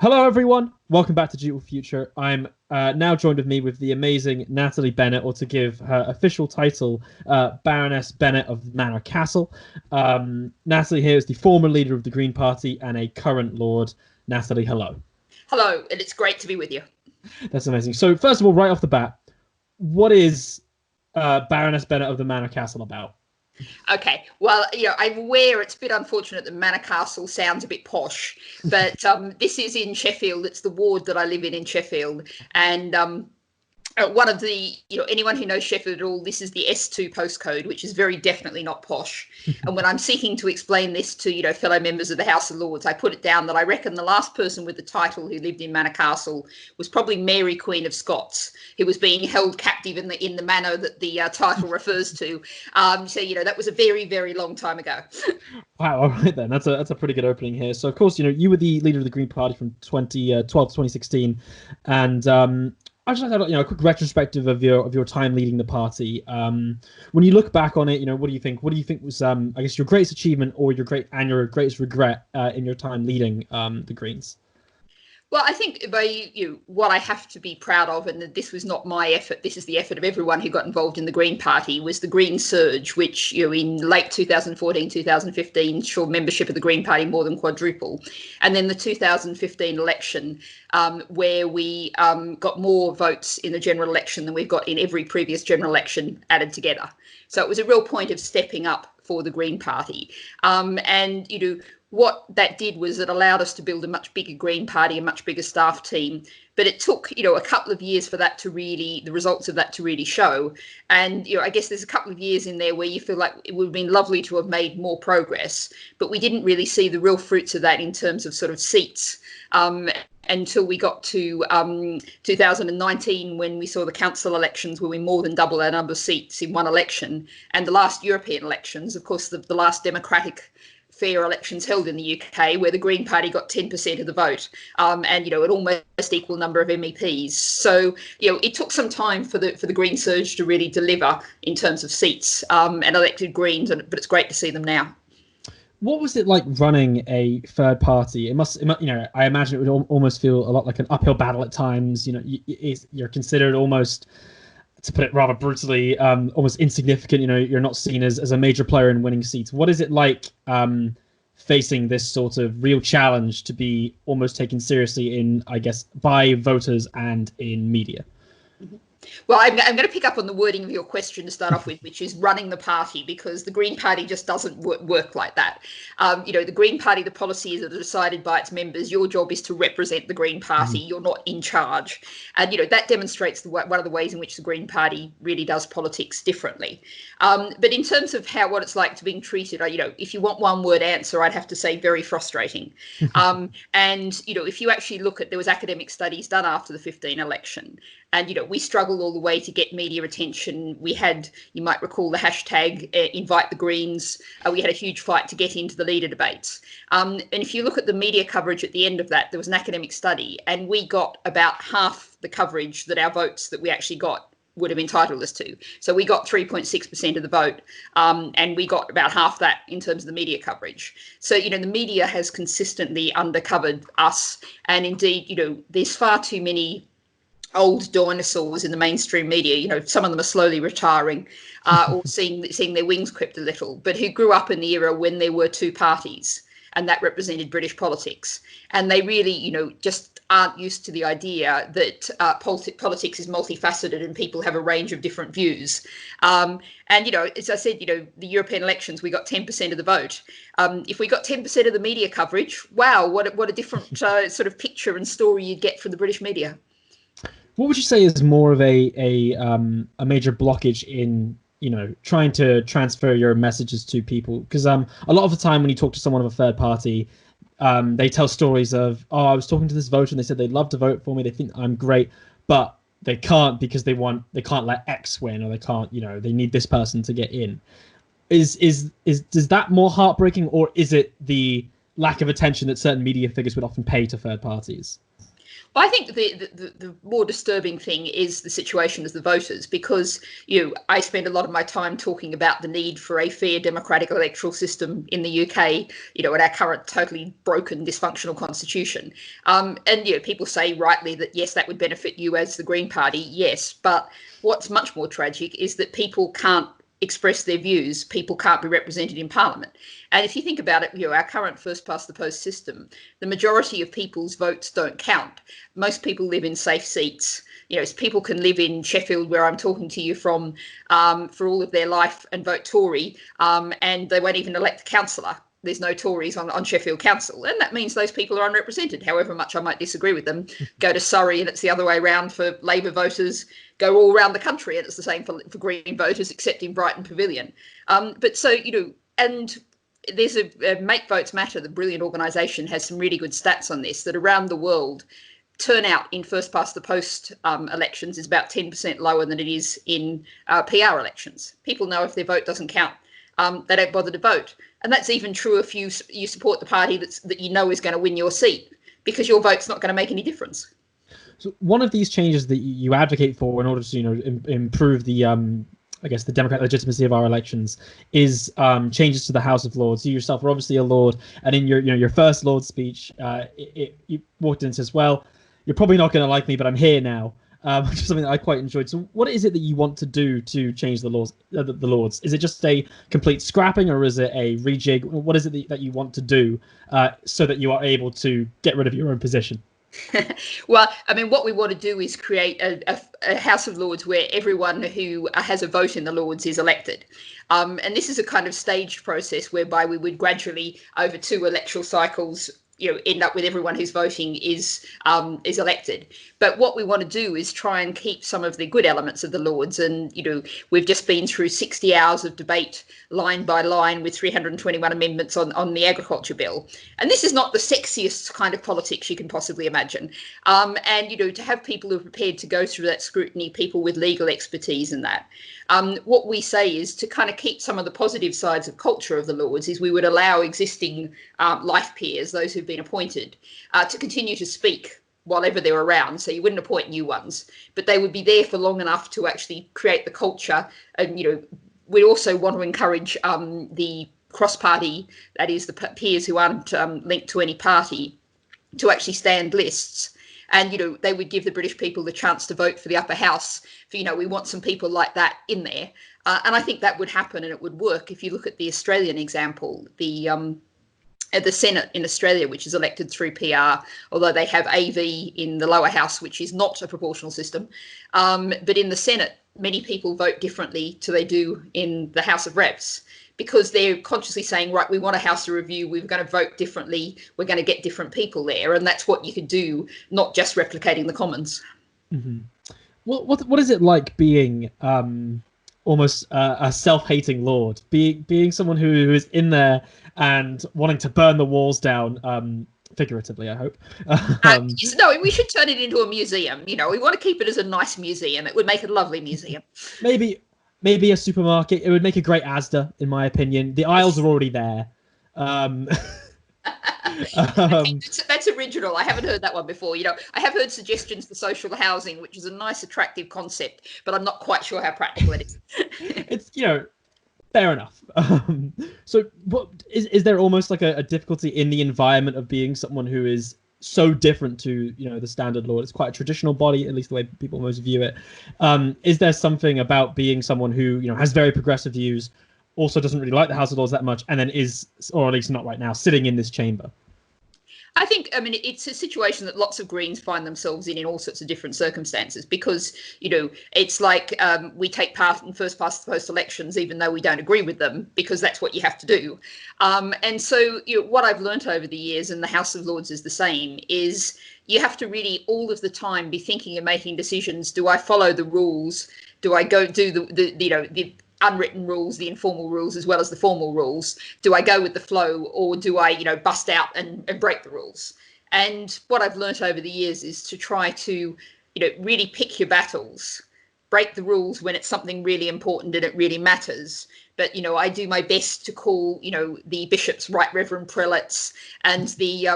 Hello, everyone. Welcome back to Digital Future. I'm now joined with me with the amazing Natalie Bennett, or to give her official title, Baroness Bennett of Manor Castle. Natalie here is the former leader of the Green Party and a current Lord. Natalie, hello. Hello, and it's great to be with you. That's amazing. So, first of all, right off the bat, what is Baroness Bennett of the Manor Castle about? Okay, well, I'm aware it's a bit unfortunate that Manor Castle sounds a bit posh, but this is in Sheffield. It's the ward that I live in Sheffield, and one of the, anyone who knows Sheffield at all, this is the S2 postcode, which is very definitely not posh. And when I'm seeking to explain this to, fellow members of the House of Lords, I put it down that I reckon the last person with the title who lived in Manor Castle was probably Mary, Queen of Scots, who was being held captive in the manner that the title refers to. So, that was a very, very long time ago. Wow, all right then. That's a pretty good opening here. So, of course, you were the leader of the Green Party from 2012 to 2016, and I just had a quick retrospective of your time leading the party. When you look back on it, what do you think? What do you think was, I guess, your greatest achievement or your greatest regret in your time leading the Greens? Well, I think what I have to be proud of, and this was not my effort, this is the effort of everyone who got involved in the Green Party, was the Green Surge, which in late 2014, 2015 saw membership of the Green Party more than quadruple. And then the 2015 election, where we got more votes in the general election than we've got in every previous general election added together. So it was a real point of stepping up for the Green Party. What that did was it allowed us to build a much bigger Green Party, a much bigger staff team. But it took, a couple of years for that to really, the results of that to really show. And, I guess there's a couple of years in there where you feel like it would have been lovely to have made more progress, but we didn't really see the real fruits of that in terms of sort of seats until we got to 2019, when we saw the council elections, where we more than doubled our number of seats in one election. And the last European elections, of course, the last democratic fair elections held in the UK, where the Green Party got 10% of the vote, and an almost equal number of MEPs. So it took some time for the Green Surge to really deliver in terms of seats and elected Greens, but it's great to see them now. What was it like running a third party? It must, I imagine it would almost feel a lot like an uphill battle at times. You're considered almost, to put it rather brutally, almost insignificant. You're not seen as a major player in winning seats. What is it like facing this sort of real challenge to be almost taken seriously in, I guess, by voters and in media? Mm-hmm. Well, I'm going to pick up on the wording of your question to start off with, which is running the party, because the Green Party just doesn't work like that. The Green Party, the policies are decided by its members. Your job is to represent the Green Party. You're not in charge. And, that demonstrates one of the ways in which the Green Party really does politics differently. But in terms of what it's like to being treated, if you want one word answer, I'd have to say very frustrating. And, if you actually look at, there was academic studies done after the 2015 election, and, we struggled all the way to get media attention. We had, you might recall, the hashtag invite the Greens. We had a huge fight to get into the leader debates. And if you look at the media coverage at the end of that, there was an academic study, and we got about half the coverage that our votes that we actually got would have entitled us to. So we got 3.6% of the vote, and we got about half that in terms of the media coverage. So, the media has consistently undercovered us. And indeed, there's far too many old dinosaurs in the mainstream media. Some of them are slowly retiring or seeing their wings clipped a little, but who grew up in the era when there were two parties, and that represented British politics. And they really, just aren't used to the idea that politics is multifaceted and people have a range of different views. And, as I said, the European elections, we got 10% of the vote. If we got 10% of the media coverage, wow, what a different sort of picture and story you'd get from the British media. What would you say is more of a major blockage in trying to transfer your messages to people? Because a lot of the time when you talk to someone of a third party, they tell stories of, I was talking to this voter and they said they'd love to vote for me, they think I'm great, but they can't because they can't let X win, or they can't, they need this person to get in. Is that more heartbreaking, or is it the lack of attention that certain media figures would often pay to third parties? Well, I think the more disturbing thing is the situation as the voters, because I spend a lot of my time talking about the need for a fair democratic electoral system in the UK, at our current totally broken, dysfunctional constitution. And people say rightly that yes, that would benefit you as the Green Party, yes, but what's much more tragic is that people can't express their views, people can't be represented in Parliament. And if you think about it, our current first past the post system, the majority of people's votes don't count. Most people live in safe seats. People can live in Sheffield, where I'm talking to you from, for all of their life and vote Tory, and they won't even elect a councillor. There's no Tories on Sheffield Council, and that means those people are unrepresented, however much I might disagree with them. Go to Surrey and it's the other way around for Labour voters. Go all around the country and it's the same for Green voters, except in Brighton Pavilion. But so, and there's a Make Votes Matter, the brilliant organisation, has some really good stats on this, that around the world, turnout in first past the post elections is about 10% lower than it is in PR elections. People know if their vote doesn't count, they don't bother to vote. And that's even true if you support the party that is going to win your seat, because your vote's not going to make any difference. So one of these changes that you advocate for in order to improve the I guess the democratic legitimacy of our elections is changes to the House of Lords. You yourself are obviously a Lord, and in your first Lord speech, you walked in and says, "Well, you're probably not going to like me, but I'm here now." Which is something that I quite enjoyed. So what is it that you want to do to change the laws, the Lords? Is it just a complete scrapping, or is it a rejig? What is it that you want to do so that you are able to get rid of your own position? Well, I mean, what we want to do is create a House of Lords where everyone who has a vote in the Lords is elected. And this is a kind of staged process whereby we would gradually, over 2 electoral cycles, end up with everyone who's voting is elected. But what we want to do is try and keep some of the good elements of the Lords. And, we've just been through 60 hours of debate, line by line, with 321 amendments on the agriculture bill. And this is not the sexiest kind of politics you can possibly imagine. And, to have people who are prepared to go through that scrutiny, people with legal expertise in that. What we say is to kind of keep some of the positive sides of culture of the Lords is we would allow existing life peers, those who've been appointed, to continue to speak while ever they're around. So you wouldn't appoint new ones, but they would be there for long enough to actually create the culture. And, we also want to encourage the cross-party, that is the peers who aren't linked to any party, to actually stand lists. And, they would give the British people the chance to vote for the upper house. For, we want some people like that in there. And I think that would happen and it would work. If you look at the Australian example, the Senate in Australia, which is elected through PR, although they have AV in the lower house, which is not a proportional system. But in the Senate, many people vote differently to they do in the House of Reps, because they're consciously saying, right, we want a House of Review, we're going to vote differently, we're going to get different people there. And that's what you could do, not just replicating the Commons. Mm-hmm. What is it like being almost a self-hating Lord, being someone who is in there and wanting to burn the walls down, figuratively, I hope. No, we should turn it into a museum. We want to keep it as a nice museum. It would make a lovely museum. Maybe a supermarket. It would make a great Asda, in my opinion. The aisles are already there. That's original. I haven't heard that one before. I have heard suggestions for social housing, which is a nice, attractive concept, but I'm not quite sure how practical it is. It's fair enough. So, what is there almost like a difficulty in the environment of being someone who is so different to the standard Lord? It's quite a traditional body, at least the way people most view it. Is there something about being someone who has very progressive views, also doesn't really like the House of Lords that much, and then is, or at least not right now, sitting in this chamber? I think, it's a situation that lots of Greens find themselves in all sorts of different circumstances, because, it's like we take part in first past the post elections, even though we don't agree with them, because that's what you have to do. And so what I've learnt over the years, and the House of Lords is the same, is you have to really all of the time be thinking and making decisions. Do I follow the rules? Do I go do the unwritten rules, the informal rules, as well as the formal rules? Do I go with the flow, or do I, bust out and break the rules? And what I've learnt over the years is to try to, really pick your battles, break the rules when it's something really important and it really matters, but I do my best to call the bishops right reverend prelates, and the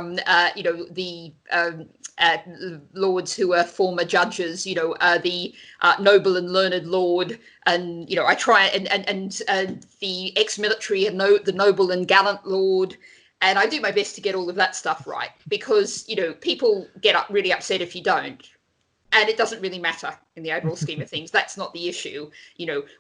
lords who are former judges, the noble and learned lord, and I try and the ex-military and the noble and gallant lord. And I do my best to get all of that stuff right, because, people get really upset if you don't. And it doesn't really matter in the overall scheme of things. That's not the issue.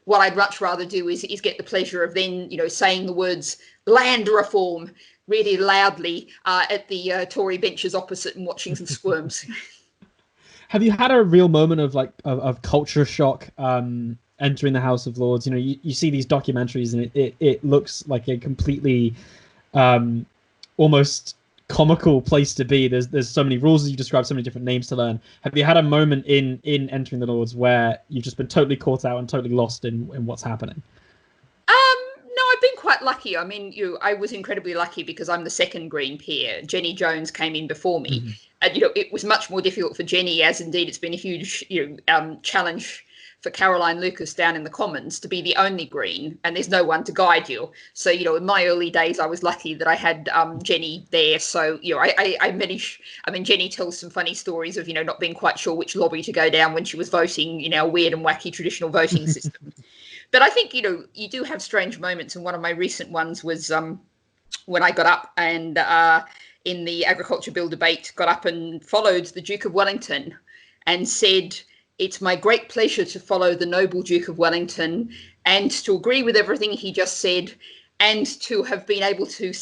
What I'd much rather do is get the pleasure of then, saying the words land reform really loudly at the Tory benches opposite and watching some squirms. Have you had a real moment of of culture shock entering the House of Lords? You see these documentaries and it looks like a completely almost comical place to be. There's so many rules, as you described, so many different names to learn. Have you had a moment in entering the Lords where you've just been totally caught out and totally lost in what's happening? No, I've been quite lucky. I mean, I was incredibly lucky because I'm the second Green peer. Jenny Jones came in before me. Mm-hmm. And, it was much more difficult for Jenny, as indeed it's been a huge challenge for Caroline Lucas down in the Commons to be the only Green, and there's no one to guide you. So, in my early days, I was lucky that I had Jenny there. So, I managed. I mean, Jenny tells some funny stories of, not being quite sure which lobby to go down when she was voting, a weird and wacky traditional voting system. But I think, you do have strange moments. And one of my recent ones was when I got up and in the agriculture bill debate, got up and followed the Duke of Wellington and said, "It's my great pleasure to follow the noble Duke of Wellington and to agree with everything he just said, and to have been able to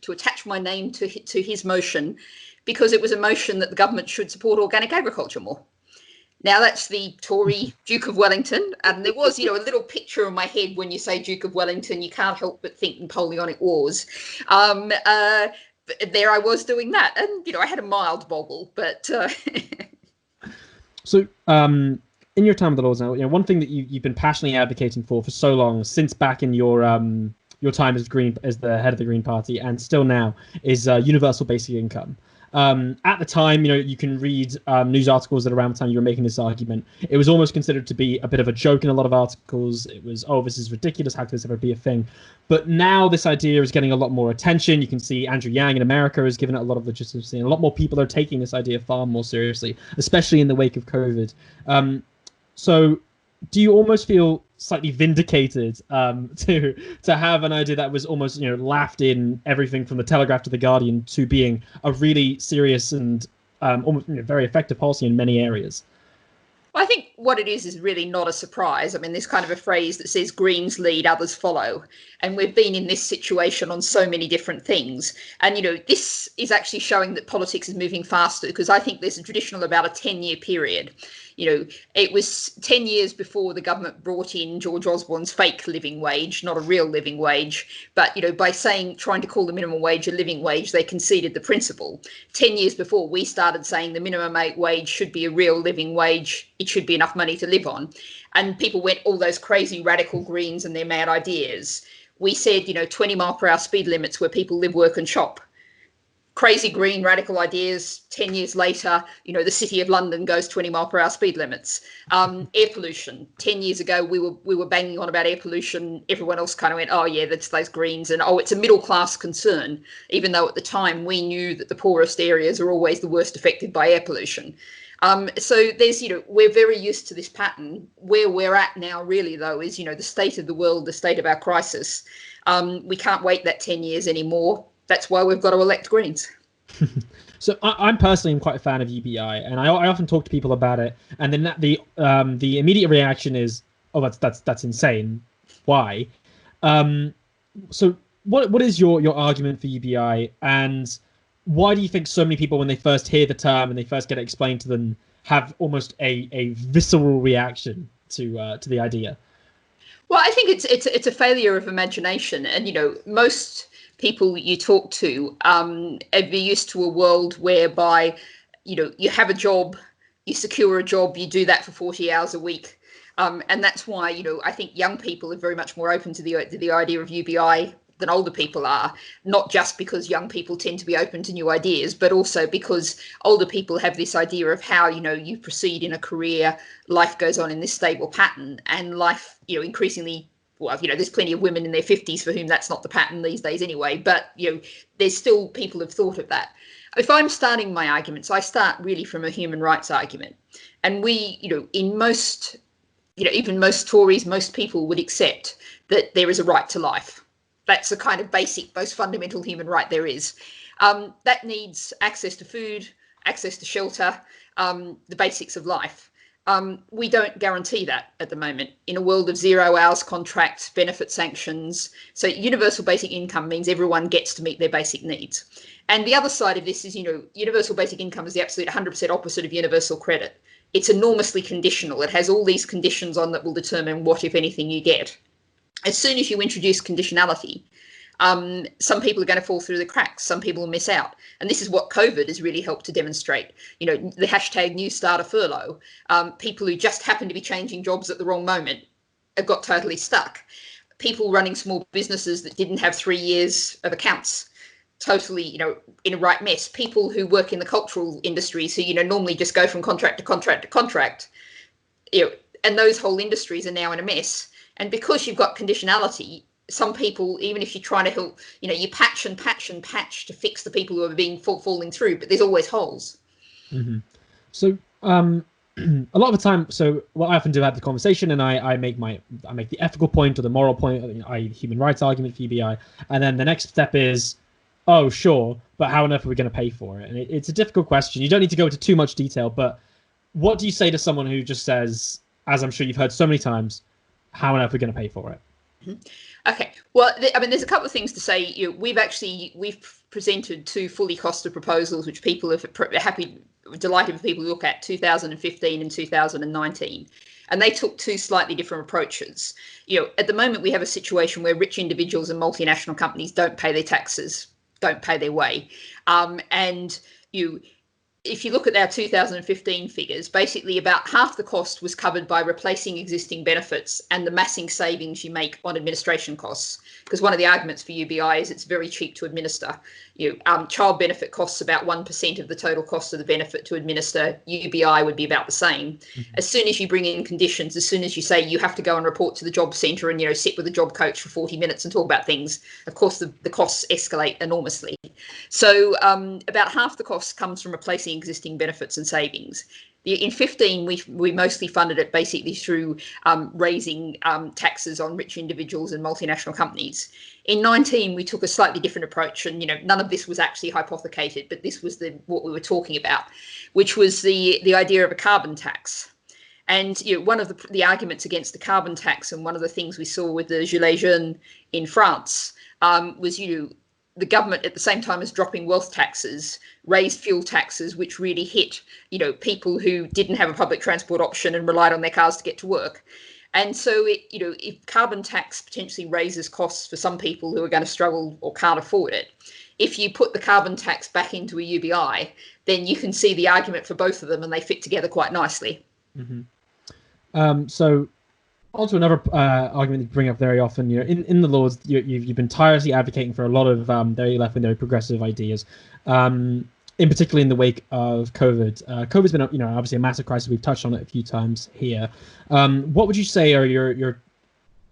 attach my name to his motion, because it was a motion that the government should support organic agriculture more." Now, that's the Tory Duke of Wellington. And there was, a little picture in my head when you say Duke of Wellington, you can't help but think Napoleonic Wars. There I was doing that. And, I had a mild boggle, but... So, in your time with the Lords now, one thing that you've been passionately advocating for so long, since back in your time as the head of the Green Party, and still now, is universal basic income. At the time, you can read news articles that around the time you were making this argument, it was almost considered to be a bit of a joke in a lot of articles. It was, oh, this is ridiculous. How could this ever be a thing? But now this idea is getting a lot more attention. You can see Andrew Yang in America has given it a lot of legitimacy, and a lot more people are taking this idea far more seriously, especially in the wake of COVID. So do you almost feel slightly vindicated to have an idea that was almost laughed in everything from the Telegraph to the Guardian to being a really serious and almost very effective policy in many areas? Well, I think what it is really not a surprise. I mean, there's kind of a phrase that says Greens lead, others follow. And we've been in this situation on so many different things. And, this is actually showing that politics is moving faster, because I think there's a traditional about a 10-year period. It was 10 years before the government brought in George Osborne's fake living wage, not a real living wage. But, by trying to call the minimum wage a living wage, they conceded the principle. 10 years before, we started saying the minimum wage should be a real living wage. It should be enough money to live on. And people went all those crazy radical Greens and their mad ideas. We said, 20 mile per hour speed limits where people live, work and shop. Crazy Green radical ideas. 10 years later, the City of London goes 20 mile per hour speed limits. Air pollution. 10 years ago, we were banging on about air pollution. Everyone else kind of went, oh yeah, that's those Greens, and oh, it's a middle class concern, even though at the time we knew that the poorest areas are always the worst affected by air pollution. So there's, we're very used to this pattern. Where we're at now really, though, is, the state of the world, the state of our crisis. We can't wait that 10 years anymore. That's why we've got to elect Greens. So I'm personally quite a fan of UBI, and I often talk to people about it, and then the immediate reaction is, oh, that's insane. Why? So what is your argument for UBI, and why do you think so many people, when they first hear the term and they first get it explained to them, have almost a visceral reaction to the idea? Well, I think it's a failure of imagination, and most people you talk to are used to a world whereby you have a job, you secure a job, you do that for 40 hours a week, and that's why I think young people are very much more open to the idea of UBI than older people are, not just because young people tend to be open to new ideas, but also because older people have this idea of how you proceed in a career, life goes on in this stable pattern, and life increasingly, well, there's plenty of women in their 50s for whom that's not the pattern these days anyway, but, there's still people have thought of that. If I'm starting my arguments, I start really from a human rights argument. And we, in most, even most Tories, most people would accept that there is a right to life. That's the kind of basic, most fundamental human right there is. That needs access to food, access to shelter, the basics of life. We don't guarantee that at the moment in a world of 0 hours contracts, benefit sanctions. So universal basic income means everyone gets to meet their basic needs. And the other side of this is, universal basic income is the absolute 100% opposite of universal credit. It's enormously conditional. It has all these conditions on that will determine what, if anything, you get. As soon as you introduce conditionality, some people are going to fall through the cracks. Some people will miss out. And this is what COVID has really helped to demonstrate. The hashtag New Starter Furlough, people who just happen to be changing jobs at the wrong moment have got totally stuck. People running small businesses that didn't have 3 years of accounts, totally, in a right mess. People who work in the cultural industries who, normally just go from contract to contract to contract, and those whole industries are now in a mess. And because you've got conditionality, some people, even if you're trying to help, you patch and patch and patch to fix the people who are falling through, but there's always holes. Mm-hmm. So a lot of the time, so what I often do have the conversation, and I make the ethical point or the moral point, i.e. the human rights argument for UBI, and then the next step is, oh sure, but how on earth are we going to pay for it? And it's a difficult question. You don't need to go into too much detail, but what do you say to someone who just says, as I'm sure you've heard so many times, how on earth are we going to pay for it? Mm-hmm. Okay, well, there's a couple of things to say. We've presented 2 fully costed proposals, which people are delighted for people to look at, 2015 and 2019. And they took 2 slightly different approaches. At the moment, we have a situation where rich individuals and multinational companies don't pay their taxes, don't pay their way. If you look at our 2015 figures, basically about half the cost was covered by replacing existing benefits and the massing savings you make on administration costs. Because one of the arguments for UBI is it's very cheap to administer. Child benefit costs about 1% of the total cost of the benefit to administer. UBI would be about the same. Mm-hmm. As soon as you bring in conditions, as soon as you say you have to go and report to the job centre and sit with a job coach for 40 minutes and talk about things, of course the costs escalate enormously. So about half the cost comes from replacing existing benefits and savings. In 15, we mostly funded it basically through raising taxes on rich individuals and multinational companies. In 19, we took a slightly different approach, and none of this was actually hypothecated, but this was what we were talking about, which was the idea of a carbon tax. And one of the arguments against the carbon tax, and one of the things we saw with the Gilets jaunes in France, was the government, at the same time as dropping wealth taxes, raised fuel taxes, which really hit, people who didn't have a public transport option and relied on their cars to get to work. And so, if carbon tax potentially raises costs for some people who are going to struggle or can't afford it, if you put the carbon tax back into a UBI, then you can see the argument for both of them, and they fit together quite nicely. Mm-hmm. So also another argument you bring up very often, in the Lords, you've been tirelessly advocating for a lot of very left-wing, very progressive ideas, in particular in the wake of COVID. COVID's been, obviously a massive crisis. We've touched on it a few times here. What would you say are your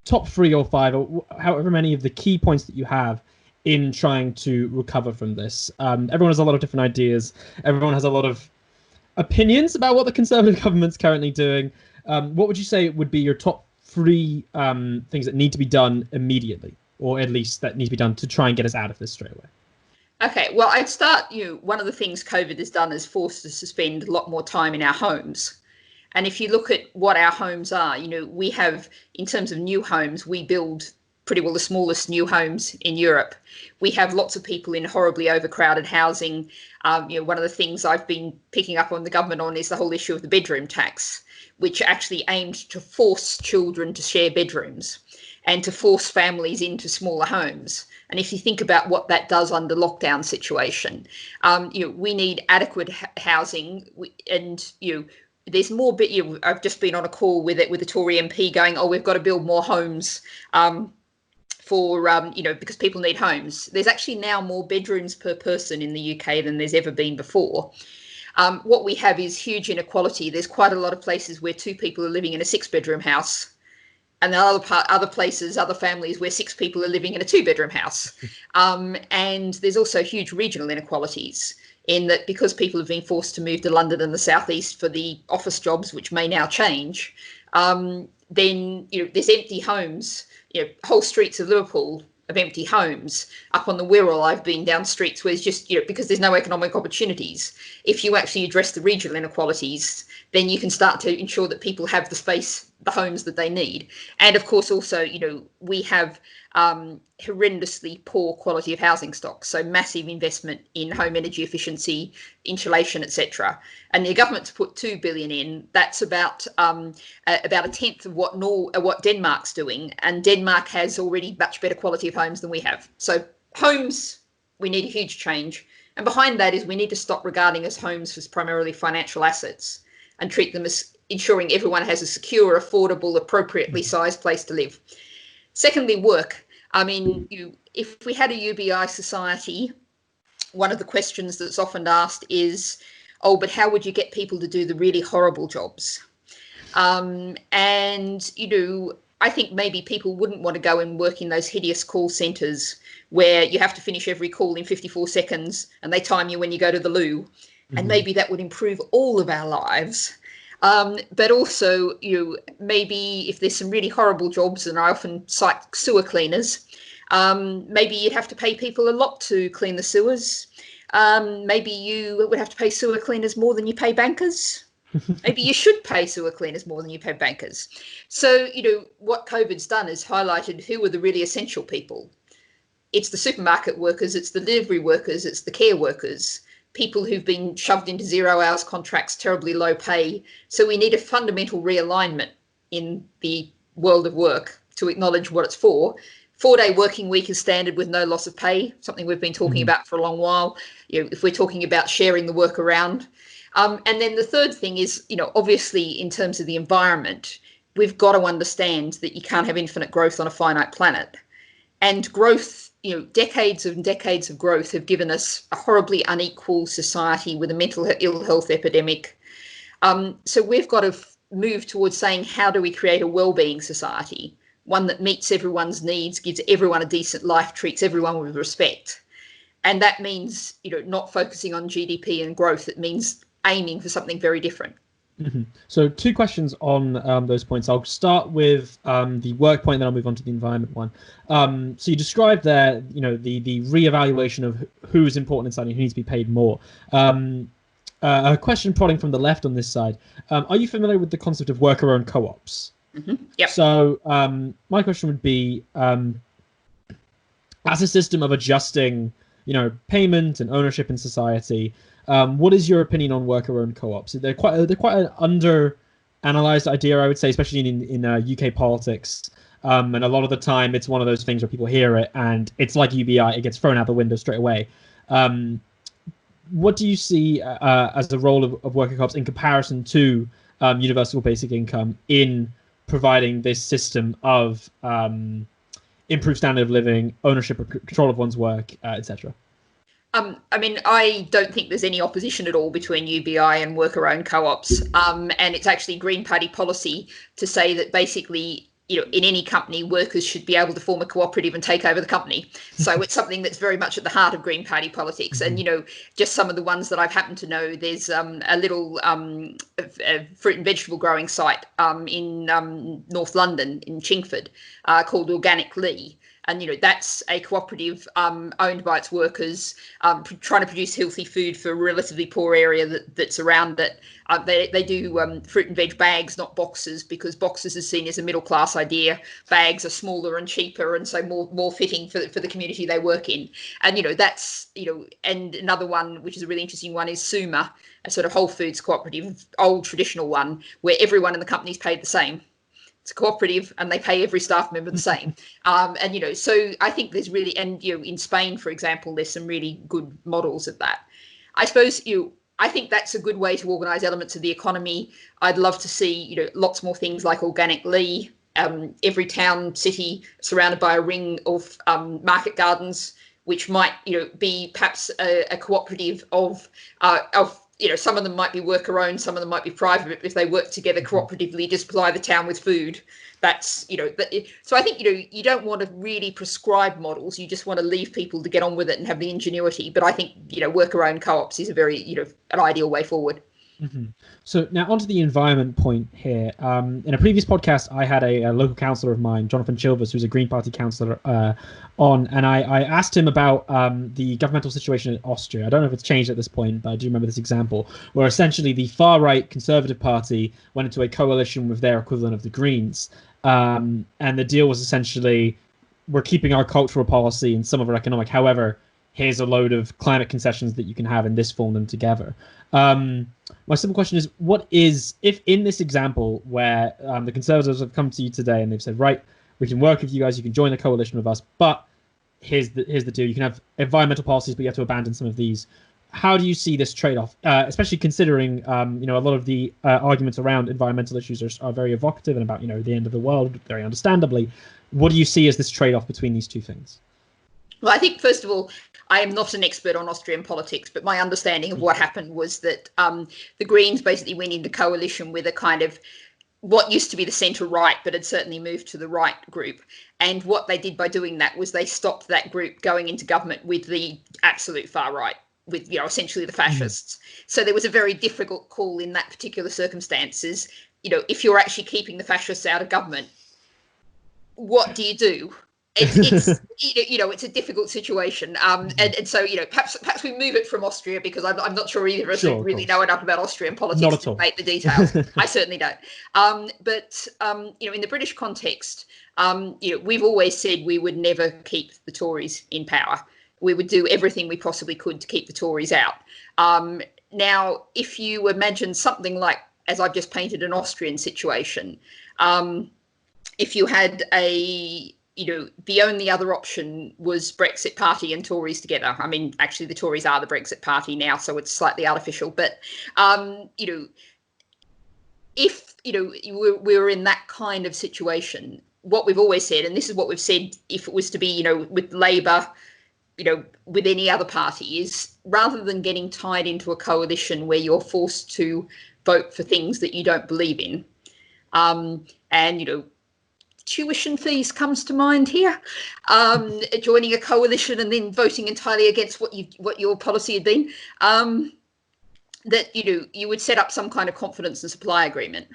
top 3 or 5, or however many of the key points that you have in trying to recover from this? Everyone has a lot of different ideas. Everyone has a lot of opinions about what the Conservative government's currently doing. What would you say would be your top 3 things that need to be done immediately, or at least that need to be done to try and get us out of this straight away? Okay, well, I'd start, one of the things COVID has done is forced us to spend a lot more time in our homes. And if you look at what our homes are, we have, in terms of new homes, we build pretty well the smallest new homes in Europe. We have lots of people in horribly overcrowded housing. One of the things I've been picking up on the government on is the whole issue of the bedroom tax, which actually aimed to force children to share bedrooms and to force families into smaller homes. And if you think about what that does under lockdown situation, we need adequate housing, and there's more. I've just been on a call with a Tory MP going, "Oh, we've got to build more homes because people need homes." There's actually now more bedrooms per person in the UK than there's ever been before. What we have is huge inequality. There's quite a lot of places where 2 people are living in a 6-bedroom house, and there are other places, other families where 6 people are living in a 2-bedroom house. And there's also huge regional inequalities in that, because people have been forced to move to London and the southeast for the office jobs, which may now change. Then there's empty homes, whole streets of Liverpool of empty homes. Up on the Wirral, I've been down streets where it's just, because there's no economic opportunities. If you actually address the regional inequalities, then you can start to ensure that people have the space, the homes that they need. And of course, also, we have horrendously poor quality of housing stock. So massive investment in home energy efficiency, insulation, etc. And the government's put 2 billion in. That's about a tenth of what Denmark's doing. And Denmark has already much better quality of homes than we have. So homes, we need a huge change. And behind that is we need to stop regarding as homes as primarily financial assets and treat them as ensuring everyone has a secure, affordable, appropriately sized place to live. Secondly, work. I mean, if we had a UBI society, one of the questions that's often asked is, oh, but how would you get people to do the really horrible jobs? And, I think maybe people wouldn't want to go and work in those hideous call centres where you have to finish every call in 54 seconds and they time you when you go to the loo. Mm-hmm. And maybe that would improve all of our lives. But also, maybe if there's some really horrible jobs, and I often cite sewer cleaners, maybe you'd have to pay people a lot to clean the sewers. Maybe you would have to pay sewer cleaners more than you pay bankers. Maybe you should pay sewer cleaners more than you pay bankers. So, what COVID's done is highlighted who are the really essential people. It's the supermarket workers, it's the delivery workers, it's the care workers, people who've been shoved into 0 hours contracts, terribly low pay. So we need a fundamental realignment in the world of work to acknowledge what it's for. 4-day working week is standard with no loss of pay, something we've been talking about for a long while. If we're talking about sharing the work around. And then the third thing is, obviously in terms of the environment, we've got to understand that you can't have infinite growth on a finite planet. And growth, decades and decades of growth have given us a horribly unequal society with a mental ill health epidemic. So we've got to move towards saying, how do we create a well-being society? One that meets everyone's needs, gives everyone a decent life, treats everyone with respect. And that means, not focusing on GDP and growth. It means aiming for something very different. Mm-hmm. So 2 questions on those points. I'll start with the work point, then I'll move on to the environment one. So you described there, the reevaluation of who's important inside and who needs to be paid more. A question prodding from the left on this side. Are you familiar with the concept of worker-owned co-ops? Mm-hmm. Yep. So my question would be, as a system of adjusting, payment and ownership in society, what is your opinion on worker-owned co-ops? They're quite an under-analyzed idea, I would say, especially in UK politics. And a lot of the time, it's one of those things where people hear it and it's like UBI; it gets thrown out the window straight away. What do you see as the role of worker co-ops in comparison to universal basic income in providing this system of improved standard of living, ownership, control of one's work, etc.? I don't think there's any opposition at all between UBI and worker-owned co-ops. And it's actually Green Party policy to say that basically, in any company, workers should be able to form a cooperative and take over the company. So it's something that's very much at the heart of Green Party politics. And, just some of the ones that I've happened to know, there's a little fruit and vegetable growing site in North London, in Chingford, called Organic Lee. And, that's a cooperative owned by its workers, trying to produce healthy food for a relatively poor area that's around it. They do fruit and veg bags, not boxes, because boxes is seen as a middle class idea. Bags are smaller and cheaper, and so more fitting for the community they work in. And, that's, and another one, which is a really interesting one, is Suma, a sort of Whole Foods cooperative, old traditional one, where everyone in the company is paid the same. It's a cooperative and they pay every staff member the same. And, so I think there's really, and, in Spain, for example, there's some really good models of that. I suppose, I think that's a good way to organise elements of the economy. I'd love to see, lots more things like Organic Lee, every town, city surrounded by a ring of market gardens, which might, be perhaps a cooperative of some of them might be worker owned, some of them might be private, but if they work together cooperatively to supply the town with food, that's, so I think, you don't want to really prescribe models. You just want to leave people to get on with it and have the ingenuity. But I think, worker owned co-ops is a very, an ideal way forward. Mm-hmm. So now onto the environment point here. In a previous podcast, I had a local councillor of mine, Jonathan Chilvers, who's a Green Party councillor, on, and I asked him about the governmental situation in Austria. I don't know if it's changed at this point, but I do remember this example, where essentially the far-right Conservative Party went into a coalition with their equivalent of the Greens, and the deal was essentially, we're keeping our cultural policy and some of our economic, however, here's a load of climate concessions that you can have, and this form them together. My simple question is, what is, if in this example where the Conservatives have come to you today and they've said, right, we can work with you guys, you can join the coalition with us, but here's the deal, you can have environmental policies, but you have to abandon some of these. How do you see this trade-off, especially considering, a lot of the arguments around environmental issues are very evocative and about, the end of the world, very understandably. What do you see as this trade-off between these two things? Well, I think, first of all, I am not an expert on Austrian politics, but my understanding of what happened was that the Greens basically went into coalition with a kind of what used to be the centre-right, but had certainly moved to the right group. And what they did by doing that was they stopped that group going into government with the absolute far-right, with, essentially the fascists. So there was a very difficult call in that particular circumstances. If you're actually keeping the fascists out of government, what do you do? It's it's a difficult situation, and so perhaps we move it from Austria, because I'm not sure either of us really know enough about Austrian politics to debate the details. I certainly don't. But in the British context, we've always said we would never keep the Tories in power. We would do everything we possibly could to keep the Tories out. Now, if you imagine something like, as I've just painted, an Austrian situation, if you had the only other option was Brexit Party and Tories together. I mean, actually, the Tories are the Brexit Party now, so it's slightly artificial. But, if, we're in that kind of situation, what we've always said, and this is what we've said if it was to be, with Labour, with any other party, is rather than getting tied into a coalition where you're forced to vote for things that you don't believe in, and, tuition fees comes to mind here, joining a coalition and then voting entirely against what your policy had been, that you would set up some kind of confidence and supply agreement.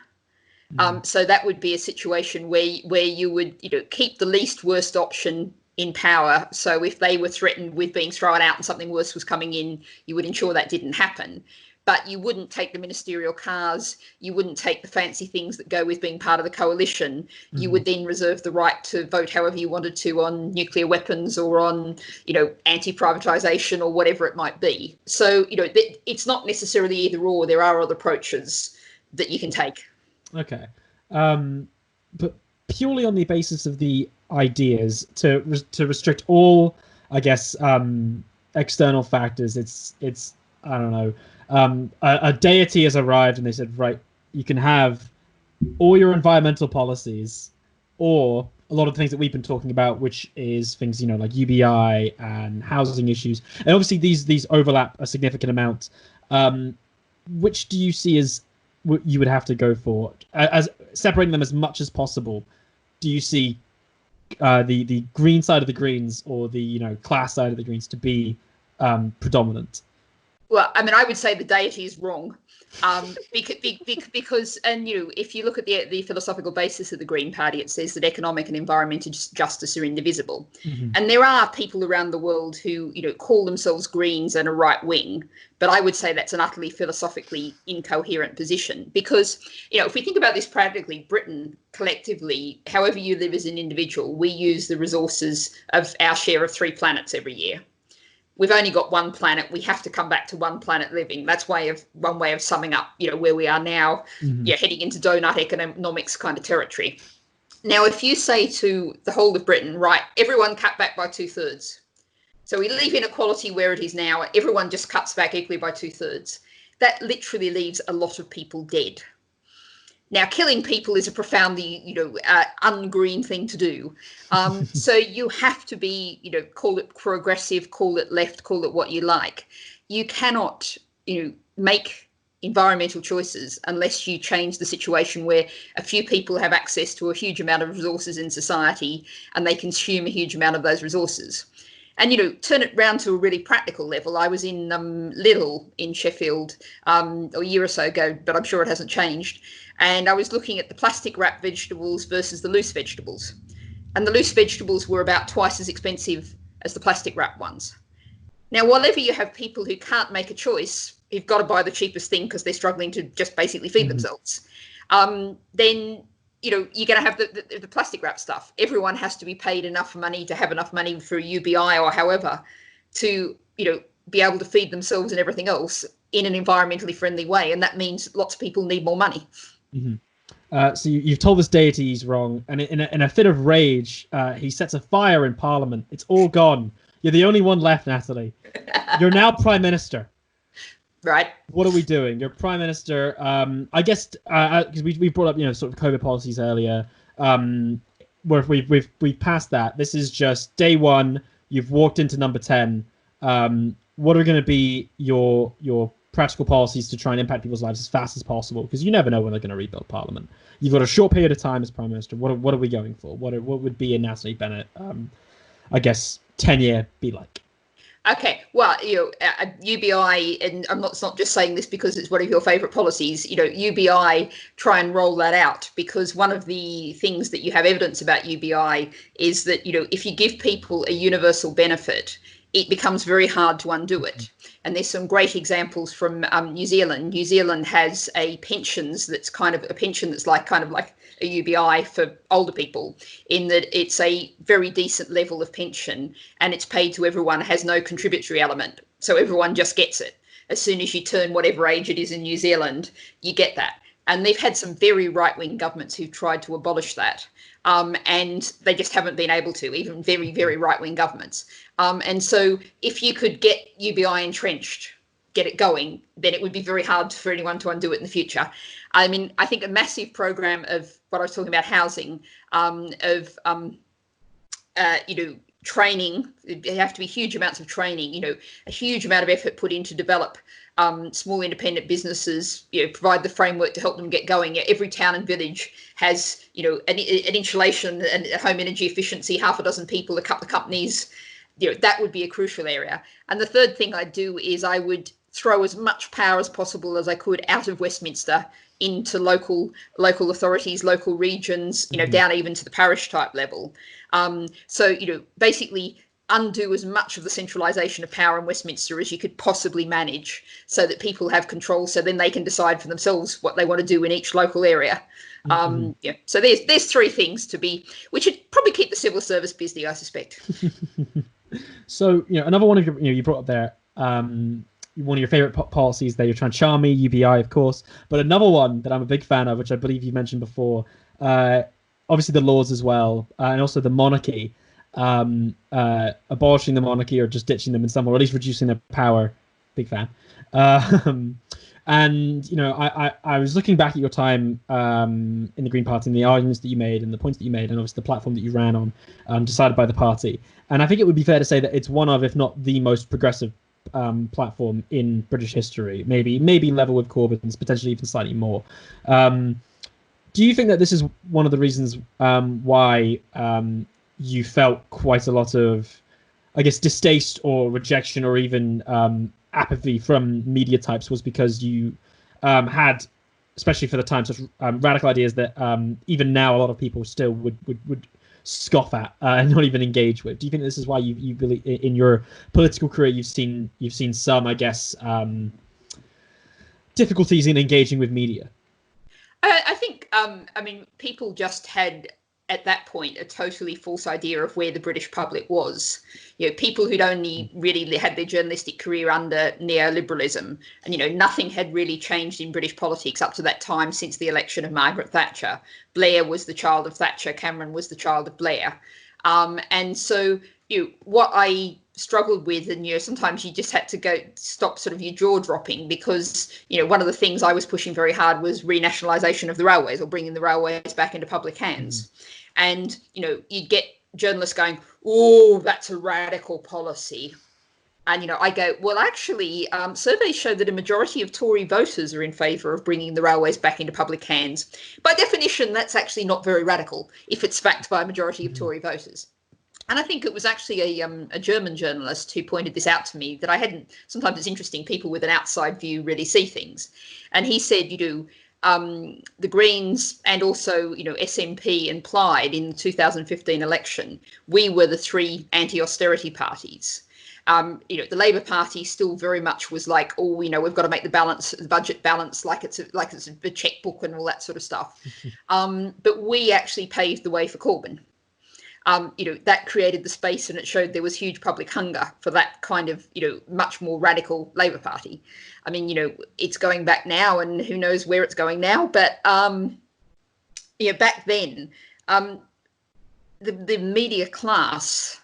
So that would be a situation where you would keep the least worst option in power. So if they were threatened with being thrown out and something worse was coming in, you would ensure that didn't happen. But you wouldn't take the ministerial cars, you wouldn't take the fancy things that go with being part of the coalition. You would then reserve the right to vote however you wanted to on nuclear weapons or on, anti-privatisation or whatever it might be. So, it's not necessarily either or. There are other approaches that you can take. Okay. But purely on the basis of the ideas to restrict all, I guess, external factors, it's I don't know. A deity has arrived and they said, right, you can have all your environmental policies or a lot of the things that we've been talking about, which is things, like UBI and housing issues. And obviously these overlap a significant amount. Which do you see as what you would have to go for? As separating them as much as possible, do you see the green side of the Greens or the, class side of the Greens to be predominant? Well, I mean, I would say the deity is wrong, because, and if you look at the philosophical basis of the Green Party, it says that economic and environmental justice are indivisible. And there are people around the world who, call themselves Greens and are right wing, but I would say that's an utterly philosophically incoherent position, because, if we think about this practically, Britain collectively, however you live as an individual, we use the resources of our share of 3 planets every year. We've only got one planet. We have to come back to one planet living. That's one way of summing up, where we are now, heading into donut economics kind of territory. Now, if you say to the whole of Britain, right, everyone cut back by 2/3. So we leave inequality where it is now. Everyone just cuts back equally by 2/3. That literally leaves a lot of people dead. Now, killing people is a profoundly, ungreen thing to do. So you have to be, call it progressive, call it left, call it what you like. You cannot, make environmental choices unless you change the situation where a few people have access to a huge amount of resources in society and they consume a huge amount of those resources. And, you know, turn it round to a really practical level. I was in Lidl in Sheffield a year or so ago, but I'm sure it hasn't changed. And I was looking at the plastic wrap vegetables versus the loose vegetables. And the loose vegetables were about twice as expensive as the plastic wrap ones. Now, whenever you have people who can't make a choice, who've got to buy the cheapest thing because they're struggling to just basically feed themselves, then, you know, you're going to have the plastic wrap stuff. Everyone has to be paid enough money to have enough money for UBI or however to, you know, be able to feed themselves and everything else in an environmentally friendly way. And that means lots of people need more money. So you've told this deity he's wrong, and in a fit of rage, he sets a fire in Parliament. It's all gone. You're the only one left, Natalie. You're now Prime Minister. Right. What are we doing? You're Prime Minister. I guess because we brought up, you know, sort of COVID policies earlier. Where we've passed that. This is just day one. You've walked into number 10. What are going to be your practical policies to try and impact people's lives as fast as possible? Because you never know when they're going to rebuild Parliament. You've got a short period of time as Prime Minister. What are we going for? What would be a Natalie Bennett, I guess, 10-year be like? Okay, well, you know, UBI, and it's not just saying this because it's one of your favourite policies, you know, UBI, try and roll that out, because one of the things that you have evidence about UBI is that, you know, if you give people a universal benefit, it becomes very hard to undo it. And there's some great examples from New Zealand. New Zealand has a pensions that's kind of a pension that's like a UBI for older people, in that it's a very decent level of pension and it's paid to everyone, has no contributory element. So everyone just gets it. As soon as you turn whatever age it is in New Zealand, you get that. And they've had some very right-wing governments who've tried to abolish that. And they just haven't been able to, even very, very right-wing governments. And so if you could get UBI entrenched, get it going, then it would be very hard for anyone to undo it in the future. I mean, I think a massive program of what I was talking about, housing, training, there have to be huge amounts of training, you know, a huge amount of effort put in to develop small independent businesses, you know, provide the framework to help them get going. Every town and village has, you know, an insulation and home energy efficiency, half a dozen people, a couple of companies. You know, that would be a crucial area. And the third thing I'd do is I would throw as much power as possible as I could out of Westminster into local authorities, local regions, you know, down even to the parish type level. So, you know, basically undo as much of the centralisation of power in Westminster as you could possibly manage, so that people have control, so then they can decide for themselves what they want to do in each local area. Yeah. So there's three things to be, which would probably keep the civil service busy, I suspect. So, you know, another one of your, you know, you brought up there, one of your favorite policies there, you're trying to charm me, UBI, of course, but another one that I'm a big fan of, which I believe you mentioned before, obviously the laws as well, and also the monarchy, abolishing the monarchy or just ditching them in some way, or at least reducing their power. Big fan. And, you know, I was looking back at your time in the Green Party and the arguments that you made and the points that you made and obviously the platform that you ran on, decided by the party. And I think it would be fair to say that it's one of, if not the most progressive platform in British history, maybe level with Corbyn's, potentially even slightly more. Do you think that this is one of the reasons why you felt quite a lot of, I guess, distaste or rejection or even apathy from media types, was because you had, especially for the time, such radical ideas that even now a lot of people still would scoff at and not even engage with? Do you think this is why you really, in your political career, you've seen some, I guess, difficulties in engaging with media? I think, I mean, people just had at that point a totally false idea of where the British public was. You know, people who'd only really had their journalistic career under neoliberalism, and, you know, nothing had really changed in British politics up to that time since the election of Margaret Thatcher. Blair was the child of Thatcher, Cameron was the child of Blair. And so, you know, what I struggled with, and, you know, sometimes you just had to stop sort of your jaw dropping, because, you know, one of the things I was pushing very hard was renationalisation of the railways, or bringing the railways back into public hands. And, you know, you'd get journalists going, oh, that's a radical policy. And, I go, well, actually, surveys show that a majority of Tory voters are in favour of bringing the railways back into public hands. By definition, that's actually not very radical if it's backed by a majority of Tory voters. And I think it was actually a German journalist who pointed this out to me, that I hadn't. Sometimes it's interesting, people with an outside view really see things. And he said, the Greens and also, SNP and Plaid in the 2015 election, we were the three anti-austerity parties. The Labour Party still very much was like, we've got to make the budget balance like it's a checkbook and all that sort of stuff. But we actually paved the way for Corbyn. That created the space, and it showed there was huge public hunger for that kind of, much more radical Labour Party. I mean, it's going back now, and who knows where it's going now. But, back then, the media class,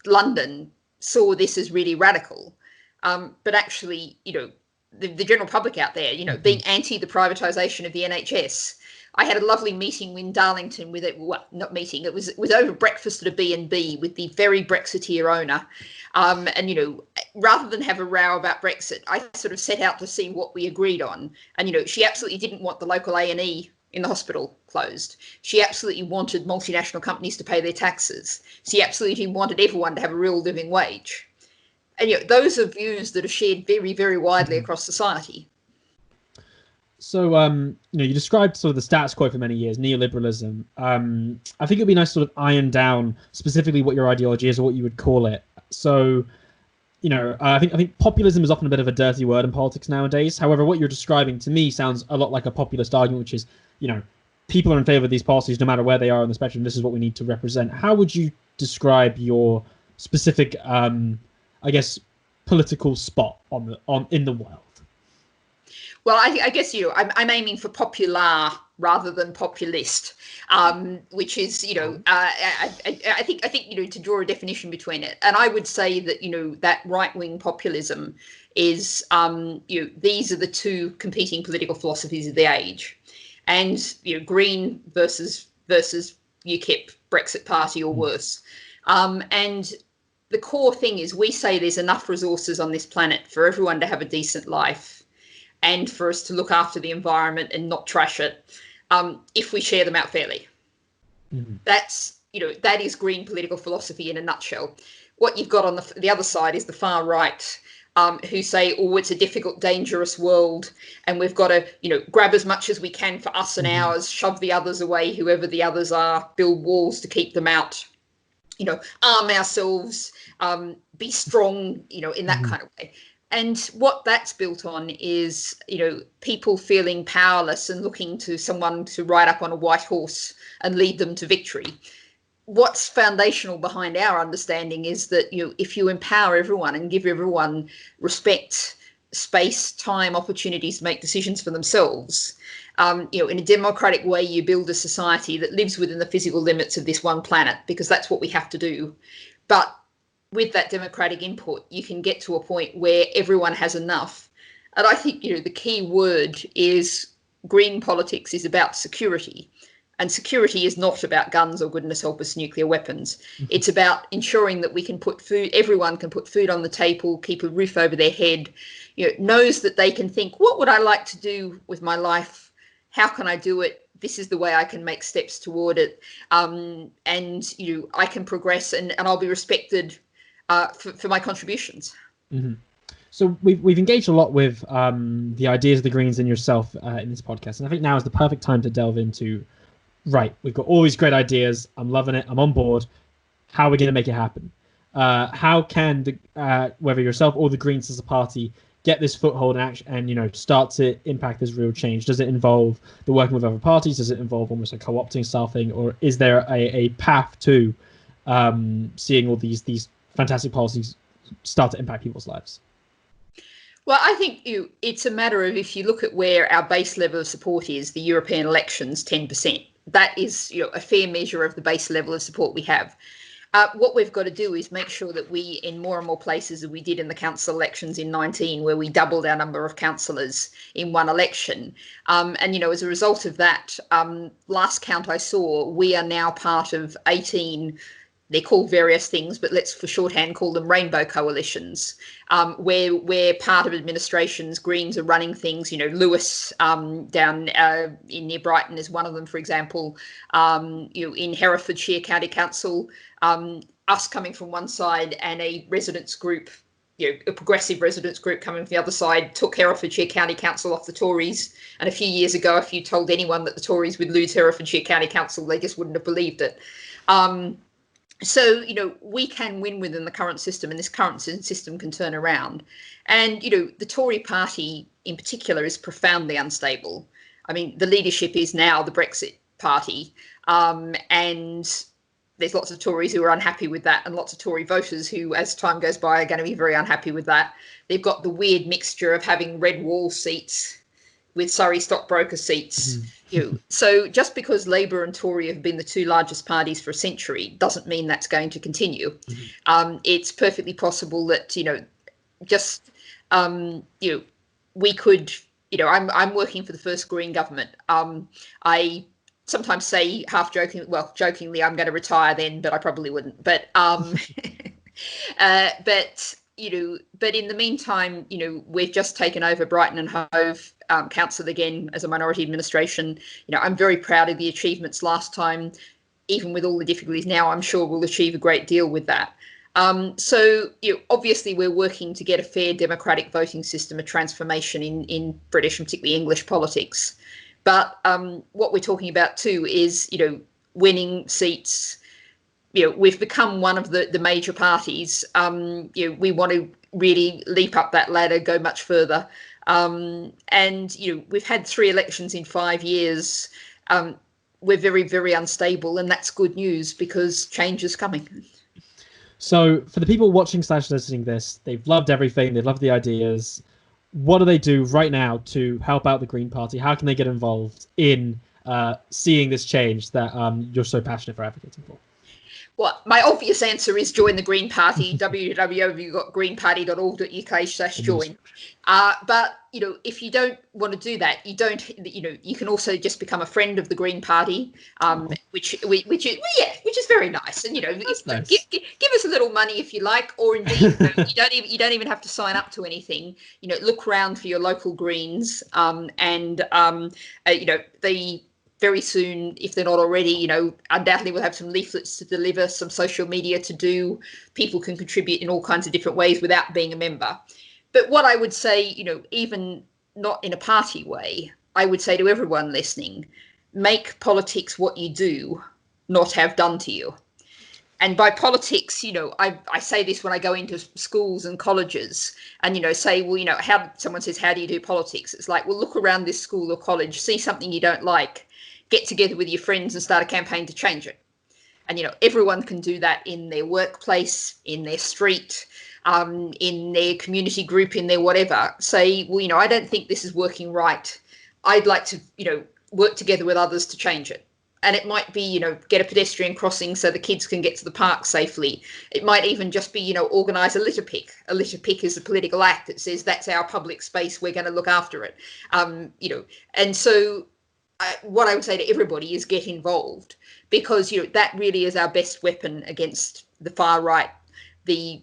London, saw this as really radical. But actually, the general public out there, being anti the privatisation of the NHS. I had a lovely meeting in Darlington with it. Well, not meeting. It was over breakfast at a B&B with the very Brexiteer owner. And, rather than have a row about Brexit, I sort of set out to see what we agreed on. And, she absolutely didn't want the local A&E in the hospital closed. She absolutely wanted multinational companies to pay their taxes. She absolutely wanted everyone to have a real living wage. And, those are views that are shared very, very widely across society. So, you described sort of the status quo for many years, neoliberalism. I think it'd be nice to sort of iron down specifically what your ideology is or what you would call it. So, I think populism is often a bit of a dirty word in politics nowadays. However, what you're describing to me sounds a lot like a populist argument, which is, people are in favor of these policies no matter where they are on the spectrum. This is what we need to represent. How would you describe your specific, political spot in the world? Well, I guess, I'm aiming for popular rather than populist, which is, I think, to draw a definition between it. And I would say that, that right-wing populism is, these are the two competing political philosophies of the age. And, Green versus UKIP, Brexit Party or worse. And the core thing is we say there's enough resources on this planet for everyone to have a decent life, and for us to look after the environment and not trash it, if we share them out fairly. That's, that is green political philosophy in a nutshell. What you've got on the other side is the far right, who say, it's a difficult, dangerous world, and we've got to, grab as much as we can for us and ours, shove the others away, whoever the others are, build walls to keep them out, arm ourselves, be strong, in that kind of way. And what that's built on is, people feeling powerless and looking to someone to ride up on a white horse and lead them to victory. What's foundational behind our understanding is that, if you empower everyone and give everyone respect, space, time, opportunities to make decisions for themselves, in a democratic way, you build a society that lives within the physical limits of this one planet, because that's what we have to do. But with that democratic input, you can get to a point where everyone has enough. And I think, the key word is green politics is about security. And security is not about guns or goodness help us nuclear weapons. It's about ensuring that we can put food, everyone can put food on the table, keep a roof over their head, knows that they can think, what would I like to do with my life? How can I do it? This is the way I can make steps toward it. And, I can progress and I'll be respected for my contributions. So we've engaged a lot with the ideas of the Greens and yourself in this podcast, and I think now is the perfect time to delve into, right, we've got all these great ideas, I'm loving it, I'm on board, how are we going to make it happen? How can whether yourself or the Greens as a party get this foothold and start to impact this real change? Does it involve the working with other parties? Does it involve almost a co-opting style thing, or is there a path to seeing all these fantastic policies start to impact people's lives? Well, I think it's a matter of, if you look at where our base level of support is, the European elections, 10%. That is, a fair measure of the base level of support we have. What we've got to do is make sure that we, in more and more places, as we did in the council elections in 19, where we doubled our number of councillors in one election. And, as a result of that, last count I saw, we are now part of 18 they're called various things, but let's for shorthand call them rainbow coalitions, where part of administrations, Greens are running things. Lewis down in near Brighton is one of them, for example. In Herefordshire County Council, us coming from one side and a residents group, a progressive residents group coming from the other side, took Herefordshire County Council off the Tories. And a few years ago, if you told anyone that the Tories would lose Herefordshire County Council, they just wouldn't have believed it. So, we can win within the current system, and this current system can turn around. And, the Tory party in particular is profoundly unstable. I mean, the leadership is now the Brexit party, and there's lots of Tories who are unhappy with that, and lots of Tory voters who, as time goes by, are going to be very unhappy with that. They've got the weird mixture of having red wall seats with Surrey stockbroker seats. So just because Labour and Tory have been the two largest parties for a century doesn't mean that's going to continue. It's perfectly possible that, we could, I'm working for the first Green government. I sometimes say jokingly, I'm going to retire then, but I probably wouldn't. But but in the meantime, we've just taken over Brighton and Hove Council again as a minority administration. I'm very proud of the achievements last time. Even with all the difficulties now, I'm sure we'll achieve a great deal with that. So obviously we're working to get a fair democratic voting system, a transformation in British and particularly English politics. But what we're talking about too is, winning seats. We've become one of the major parties. We want to really leap up that ladder, go much further. And we've had 3 elections in 5 years. We're very, very unstable, and that's good news because change is coming. So for the people watching / listening this, they've loved everything. They love the ideas. What do they do right now to help out the Green Party? How can they get involved in seeing this change that you're so passionate for advocating for? Well, my obvious answer is join the Green Party, www.greenparty.org.uk/join. But, if you don't want to do that, you can also just become a friend of the Green Party, which is very nice. And, nice. Give us a little money if you like, or indeed, you don't even have to sign up to anything. Look around for your local Greens, very soon, if they're not already, undoubtedly we'll have some leaflets to deliver, some social media to do. People can contribute in all kinds of different ways without being a member. But what I would say, even not in a party way, I would say to everyone listening, make politics what you do, not have done to you. And by politics, I say this when I go into schools and colleges and, say, well, someone says, how do you do politics? It's like, well, look around this school or college, see something you don't like, get together with your friends and start a campaign to change it. And, everyone can do that in their workplace, in their street, in their community group, in their whatever. Say, well, I don't think this is working right. I'd like to, work together with others to change it. And it might be, get a pedestrian crossing so the kids can get to the park safely. It might even just be, organise a litter pick. A litter pick is a political act that says that's our public space. We're going to look after it. And so what I would say to everybody is get involved, because that really is our best weapon against the far right, the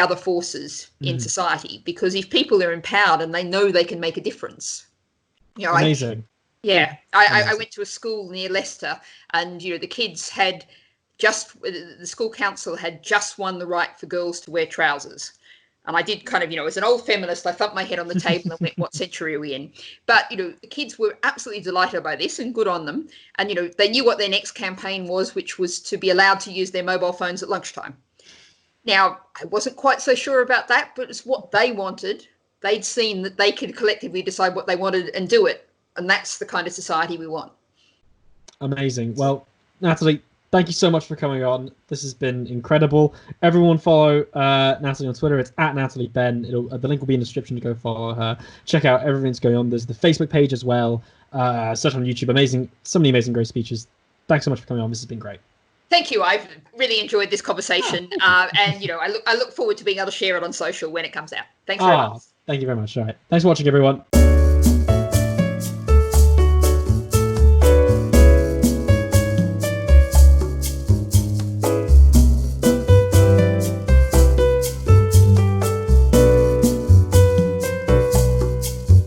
other forces in society. Because if people are empowered and they know they can make a difference, amazing. I went to a school near Leicester, and the kids had the school council had just won the right for girls to wear trousers. And I did kind of, as an old feminist, I thumped my head on the table and went, what century are we in? But, the kids were absolutely delighted by this, and good on them. And, they knew what their next campaign was, which was to be allowed to use their mobile phones at lunchtime. Now, I wasn't quite so sure about that, but it's what they wanted. They'd seen that they could collectively decide what they wanted and do it. And that's the kind of society we want. Amazing. Well, Natalie, thank you so much for coming on. This has been incredible. Everyone follow Natalie on Twitter. It's at Natalie Ben. The link will be in the description to go follow her. Check out everything's going on. There's the Facebook page as well. Search on YouTube. Amazing. So many amazing, great speeches. Thanks so much for coming on. This has been great. Thank you. I've really enjoyed this conversation. And, I look forward to being able to share it on social when it comes out. Thanks very much. Thank you very much. All right. Thanks for watching, everyone.